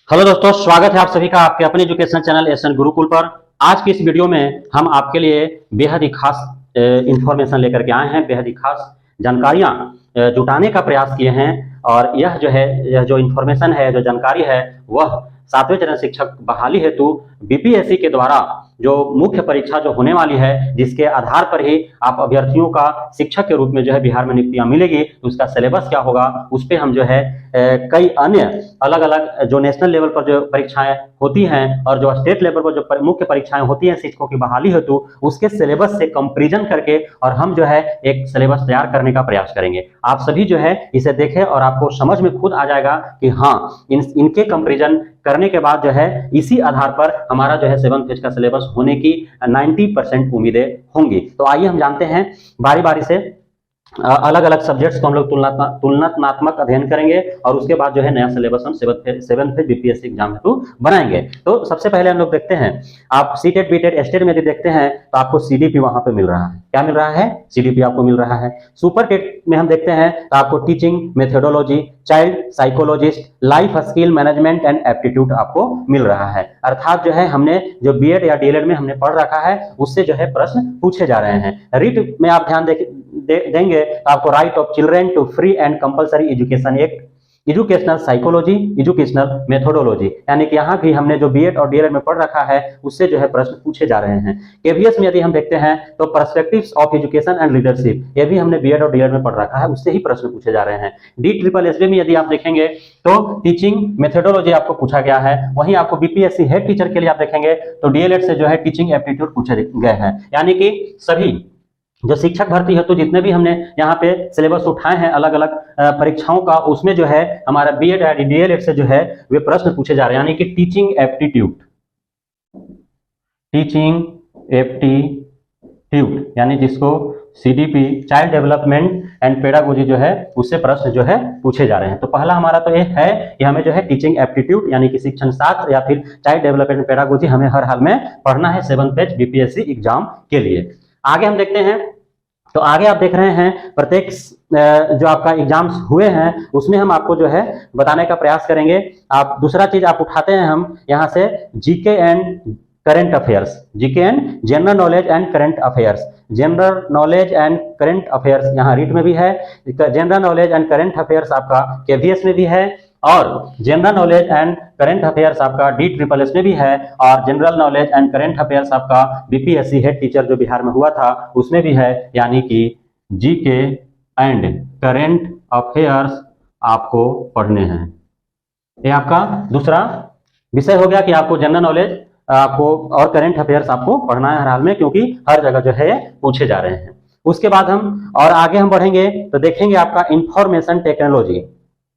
Hello दोस्तों, स्वागत है आप सभी का आपके अपने एजुकेशन चैनल एसएन गुरुकुल पर। आज की इस वीडियो में हम आपके लिए बेहद ही खास इंफॉर्मेशन लेकर के आए हैं, बेहद ही खास जानकारियां जुटाने का प्रयास किए हैं। और यह जो इंफॉर्मेशन है, जो जानकारी है, वह 7वें चरण शिक्षक बहाली हेतु बीपीएससी के द्वारा जो मुख्य परीक्षा जो होने वाली है, जिसके आधार पर ही आप अभ्यर्थियों का शिक्षक के रूप में जो है बिहार में नियुक्तियां मिलेगी, तो उसका सिलेबस क्या होगा, उस पर हम जो है कई अन्य अलग अलग जो नेशनल लेवल पर जो परीक्षाएं होती हैं और जो स्टेट लेवल पर जो मुख्य परीक्षाएं होती हैं शिक्षकों की बहाली हेतु, उसके सिलेबस से कंपैरिजन करके और हम जो है एक सिलेबस तैयार करने का प्रयास करेंगे। आप सभी जो है इसे देखें और आपको समझ में खुद आ जाएगा कि हाँ, इनके कंपैरिजन करने के बाद जो है इसी आधार पर हमारा जो है 7th फेज का सिलेबस होने की 90% उम्मीदें होंगी। तो आइए हम जानते हैं बारी बारी से अलग अलग सब्जेक्ट्स को हम लोग तुलनात्मक अध्ययन करेंगे और उसके बाद जो है नया सिलेबस हम 7th फेज बीपीएससी एग्जाम हेतु बनाएंगे। तो सबसे पहले हम लोग देखते हैं, आप सीटेट बीटेट एस्टेट में यदि देखते हैं तो आपको सीडीपी वहां पे मिल रहा है। क्या मिल रहा है? सीडीपी आपको मिल रहा है। सुपर टेट में हम देखते हैं तो आपको teaching methodology, child psychologist, life skill management and aptitude आपको मिल रहा है। अर्थात जो है हमने जो बीएड या डीएलएड में हमने पढ़ रखा है उससे जो है प्रश्न पूछे जा रहे हैं। रीट में आप ध्यान देंगे तो आपको right of children to free and compulsory education act, educational psychology, educational methodology, यानी कि यहाँ भी हमने जो बीएड और डीएलएड में पढ़ रखा है उससे जो है प्रश्न पूछे जा रहे हैं। केवीएस में यदि हम देखते हैं तो perspectives of education and leadership, ये भी हमने बीएड और डीएलएड में पढ़ रखा है, उससे ही प्रश्न पूछे जा रहे हैं। DSSB में यदि आप देखेंगे तो टीचिंग मेथोडोलॉजी आपको पूछा गया है। वहीं आपको बीपीएससी हेड टीचर के लिए आप देखेंगे तो डीएलएड से जो है टीचिंग एप्टीट्यूड पूछे गए हैं। यानी कि सभी जो शिक्षक भर्ती है तो जितने भी हमने यहाँ पे सिलेबस उठाए हैं अलग अलग परीक्षाओं का, उसमें जो है हमारा बीएड या डीएलएड से जो है वे प्रश्न पूछे जा रहे हैं। यानी कि टीचिंग एप्टीट्यूड यानी जिसको CDP child development and pedagogy जो है उससे प्रश्न जो है पूछे जा रहे हैं। तो पहला हमारा तो ये है कि हमें जो है टीचिंग एप्टीट्यूड यानी कि शिक्षण शास्त्र या फिर चाइल्ड डेवलपमेंट एंड पेडागोजी हमें हर हाल में पढ़ना है 7th फेज बीपीएससी एग्जाम के लिए। आगे हम देखते हैं तो आगे आप देख रहे हैं प्रत्येक जो आपका एग्जाम्स हुए हैं उसमें हम आपको जो है बताने का प्रयास करेंगे। आप दूसरा चीज आप उठाते हैं हम यहाँ से GK and current affairs, GK and general knowledge and current affairs, general knowledge and current affairs यहाँ रीट में भी है, general knowledge and current affairs आपका केवीएस में भी है और general knowledge and current affairs आपका DSSS में भी है और general knowledge and current affairs आपका बीपीएससी हेड टीचर जो बिहार में हुआ था उसमें भी है। यानी कि जीके एंड करंट अफेयर्स आपको पढ़ने हैं। ये आपका दूसरा विषय हो गया कि आपको जनरल नॉलेज आपको और करंट अफेयर्स आपको पढ़ना है हर हाल में, क्योंकि हर जगह जो है पूछे जा रहे हैं। उसके बाद हम और आगे हम बढ़ेंगे तो देखेंगे आपका इंफॉर्मेशन टेक्नोलॉजी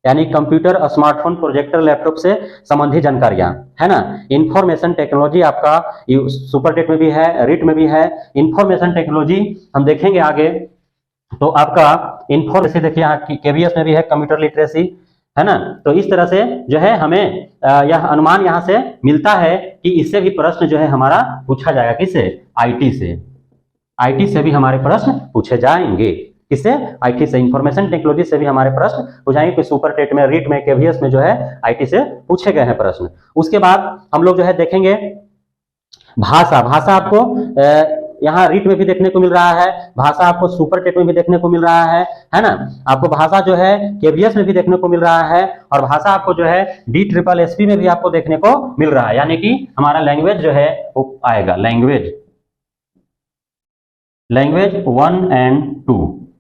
यानी कंप्यूटर, स्मार्टफोन, प्रोजेक्टर, लैपटॉप से संबंधित जानकारियां, है ना। इंफॉर्मेशन टेक्नोलॉजी आपका सुपर टेट में भी है, रीट में भी है। इंफॉर्मेशन टेक्नोलॉजी हम देखेंगे आगे तो आपका इंफॉर्मेशन देखिए यहाँ केवीएस में भी है, कंप्यूटर लिटरेसी, है ना। तो इस तरह से जो है हमें यह अनुमान यहाँ से मिलता है कि इससे भी प्रश्न जो है हमारा पूछा जाएगा। किससे? आईटी से भी हमारे प्रश्न पूछे जाएंगे। किससे? आईटी से। इंफॉर्मेशन टेक्नोलॉजी से भी हमारे प्रश्न हो जाएंगे कि सुपर टेट में, रीट में, केवीएस में जो है आईटी से पूछे गए हैं प्रश्न। उसके बाद हम लोग जो है देखेंगे भाषा आपको यहाँ रीट में भी देखने को मिल रहा है, भाषा आपको सुपर टेट में भी देखने को मिल रहा है ना। आपको भाषा जो है केवीएस में भी देखने को मिल रहा है और भाषा आपको जो है DSSB में भी आपको देखने को मिल रहा है। यानी कि हमारा लैंग्वेज जो है वो आएगा, लैंग्वेज 1 and 2,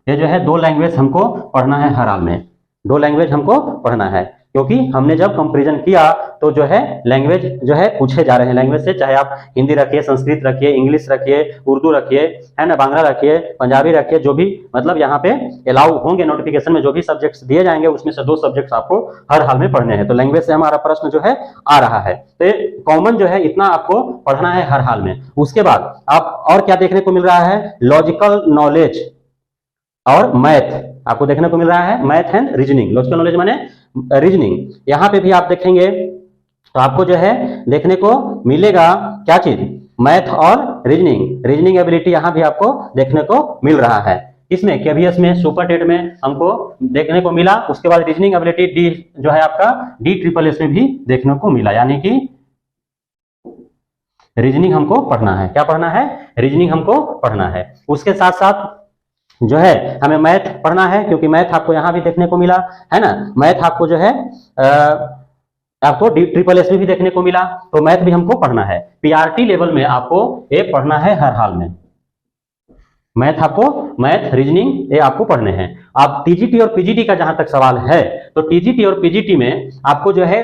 ये जो है 2 लैंग्वेज हमको पढ़ना है हर हाल में, 2 लैंग्वेज हमको पढ़ना है, क्योंकि हमने जब कंपैरिजन किया तो जो है लैंग्वेज जो है पूछे जा रहे हैं। लैंग्वेज से चाहे आप हिंदी रखिए, संस्कृत रखिए, इंग्लिश रखिए, उर्दू रखिए, है ना, बांग्ला रखिए, पंजाबी रखिए, जो भी मतलब यहाँ पे अलाउ होंगे नोटिफिकेशन में जो भी सब्जेक्ट्स दिए जाएंगे उसमें से 2 सब्जेक्ट्स आपको हर हाल में पढ़ने हैं। तो लैंग्वेज से हमारा प्रश्न जो है आ रहा है, तो कॉमन जो है इतना आपको पढ़ना है हर हाल में। उसके बाद आप और क्या देखने को मिल रहा है? लॉजिकल नॉलेज और मैथ आपको देखने को मिल रहा है, math and reasoning. Logical knowledge माने रीजनिंग, यहाँ पे भी आप देखेंगे तो आपको जो है देखने को मिलेगा क्या चीज? मैथ और रीजनिंग एबिलिटी यहाँ भी आपको देखने को मिल रहा है। इसमें केवीएस में, सुपर टेट में हमको देखने को मिला। उसके बाद रीजनिंग एबिलिटी डी जो है आपका DSSS में भी देखने को मिला, यानी कि रीजनिंग हमको पढ़ना है। क्या पढ़ना है? रीजनिंग हमको पढ़ना है। उसके साथ साथ जो है हमें मैथ पढ़ना है, क्योंकि मैथ आपको यहां भी देखने को मिला है ना। मैथ आपको जो है आपको DSSS में भी देखने को मिला, तो मैथ भी हमको पढ़ना है। PRT लेवल में आपको ये पढ़ना है हर हाल में। मैथ आपको, मैथ रीजनिंग ये आपको पढ़ने हैं। आप TGT और PGT का जहां तक सवाल है, तो TGT और PGT में आपको जो है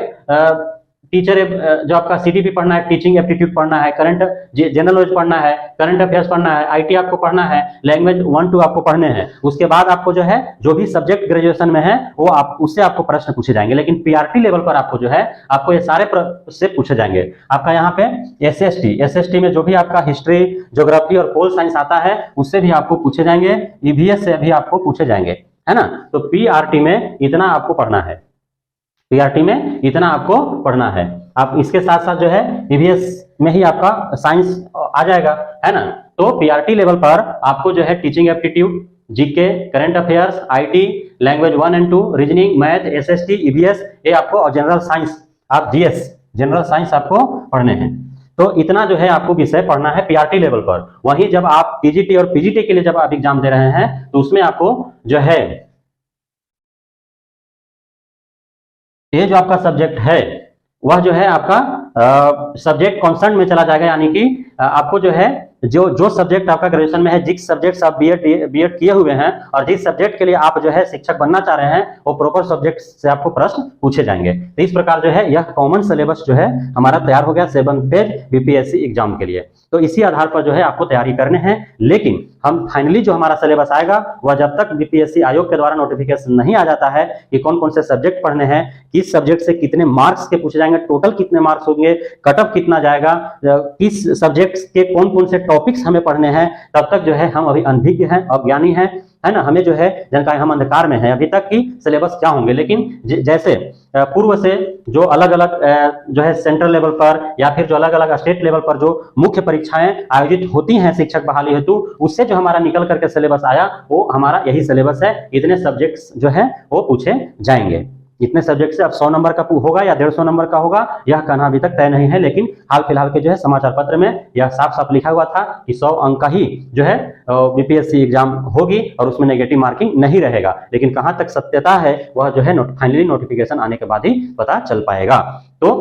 टीचर जो आपका CDP पढ़ना है, टीचिंग एप्टीट्यूड पढ़ना है, करंट जनरल नॉलेज पढ़ना है, करंट अफेयर्स पढ़ना है, IT आपको पढ़ना है, लैंग्वेज 1-2 आपको पढ़ने हैं। उसके बाद आपको जो है जो भी सब्जेक्ट ग्रेजुएशन में है वो आप उससे आपको प्रश्न पूछे जाएंगे। लेकिन PRT लेवल पर आपको जो है आपको ये सारे से पूछे जाएंगे। आपका यहाँ पे SST में जो भी आपका हिस्ट्री, ज्योग्राफी और पोल साइंस आता है उससे भी आपको पूछे जाएंगे, EVS से भी आपको पूछे जाएंगे, है ना। तो PRT में इतना आपको पढ़ना है, PRT में इतना आपको पढ़ना है। आप इसके साथ साथ जो है EVS में ही आपका साइंस आ जाएगा, है ना। तो PRT लेवल पर आपको जो है teaching aptitude, GK, current affairs, IT, language 1 और 2, रीजनिंग, मैथ, SST, EVS ये आपको, और जनरल साइंस, आप GS जनरल साइंस आपको पढ़ने हैं। तो इतना जो है आपको विषय पढ़ना है PRT लेवल पर। वहीं जब आप TGT और PGT के लिए जब आप एग्जाम दे रहे हैं तो उसमें आपको जो है ये जो आपका सब्जेक्ट है वह जो है आपका सब्जेक्ट कॉन्सर्न में चला जाएगा, यानी कि आपको जो है जो सब्जेक्ट आपका ग्रेजुएशन में है, जिस सब्जेक्ट से आप बीएड किए हुए हैं और जिस सब्जेक्ट के लिए आप जो है शिक्षक बनना चाह रहे हैं वो प्रॉपर सब्जेक्ट से आपको प्रश्न पूछे जाएंगे। तो इस प्रकार जो है यह कॉमन सिलेबस जो है हमारा तैयार हो गया 7 पेज BPSC एग्जाम के लिए। तो इसी आधार पर जो है आपको तैयारी करने हैं। लेकिन हम फाइनली जो हमारा सिलेबस आएगा वह जब तक BPSC आयोग के द्वारा नोटिफिकेशन नहीं आ जाता है कि कौन कौन से सब्जेक्ट पढ़ने हैं, किस सब्जेक्ट से कितने मार्क्स के पूछे जाएंगे, टोटल कितने मार्क्स होंगे, कट ऑफ कितना जाएगा, किस सब्जेक्ट के कौन कौन से टॉपिक्स हमें पढ़ने हैं, तब तक जो है हम अभी अनभिज्ञ हैं, अज्ञानी हैं, है ना। हमें जो है जानकारी, हम अंधकार में है अभी तक कि सिलेबस क्या होंगे। लेकिन जैसे पूर्व से जो अलग अलग जो है सेंट्रल लेवल पर या फिर जो अलग अलग स्टेट लेवल पर जो मुख्य परीक्षाएं आयोजित होती हैं शिक्षक बहाली हेतु, उससे जो हमारा निकल करके सिलेबस आया वो हमारा यही सिलेबस है। इतने सब्जेक्ट्स जो है वो पूछे जाएंगे। इतने सब्जेक्ट से अब 100 नंबर का होगा या 150 नंबर का होगा यह कहना अभी तक तय नहीं है। लेकिन हाल फिलहाल के जो है समाचार पत्र में यह साफ साफ लिखा हुआ था कि 100 अंक का ही जो है BPSC एग्जाम होगी और उसमें नेगेटिव मार्किंग नहीं रहेगा। लेकिन कहां तक सत्यता है वह जो है फाइनली नोटिफिकेशन आने के बाद ही पता चल पाएगा। तो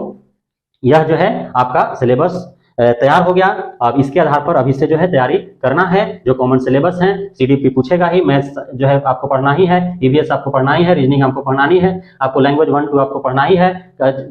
यह जो है आपका सिलेबस तैयार हो गया। अब इसके आधार पर अभी से जो है तैयारी करना है। जो कॉमन सिलेबस है, CDP पूछेगा ही, मैथ्स जो है आपको पढ़ना ही है, EVS आपको पढ़ना ही है, रीजनिंग आपको पढ़ना ही है, आपको लैंग्वेज 1-2 आपको पढ़ना ही है,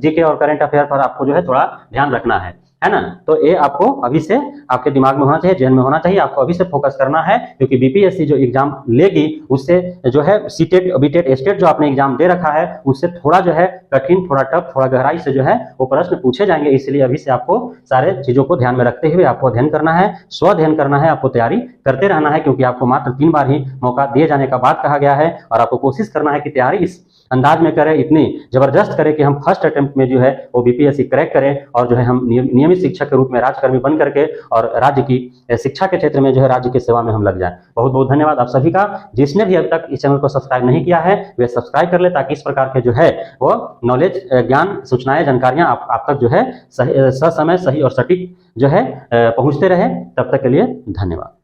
GK और करंट अफेयर पर आपको जो है थोड़ा ध्यान रखना है ना। तो ये आपको अभी से आपके दिमाग में होना चाहिए, जहन में होना चाहिए, आपको अभी से फोकस करना है। क्योंकि BPSC जो एग्जाम लेगी उससे जो है CTET, BTET, STET जो आपने एग्जाम दे रखा है उससे थोड़ा जो है कठिन, थोड़ा टफ, थोड़ा गहराई से जो है वो प्रश्न पूछे जाएंगे। इसलिए अभी से आपको सारे चीजों को ध्यान में रखते हुए आपको अध्ययन करना है, स्वअध्ययन करना है, आपको तैयारी करते रहना है। क्योंकि आपको मात्र 3 बार ही मौका दिए जाने का बात कहा गया है और आपको कोशिश करना है कि तैयारी इस अंदाज में करें, इतनी जबरदस्त करें कि हम फर्स्ट अटेम्प्ट में जो है वो BPSC क्रैक करें और जो है हम नियमित शिक्षक के रूप में राजकर्मी बन करके और राज्य की शिक्षा के क्षेत्र में जो है राज्य की सेवा में हम लग जाएं। बहुत बहुत धन्यवाद आप सभी का। जिसने भी अभी तक इस चैनल को सब्सक्राइब नहीं किया है वे सब्सक्राइब कर ले, ताकि इस प्रकार के जो है वो नॉलेज, ज्ञान, सूचनाएं, जानकारियां आप तक जो है सही, ससमय, सही और सटीक जो है पहुंचते रहे। तब तक के लिए धन्यवाद।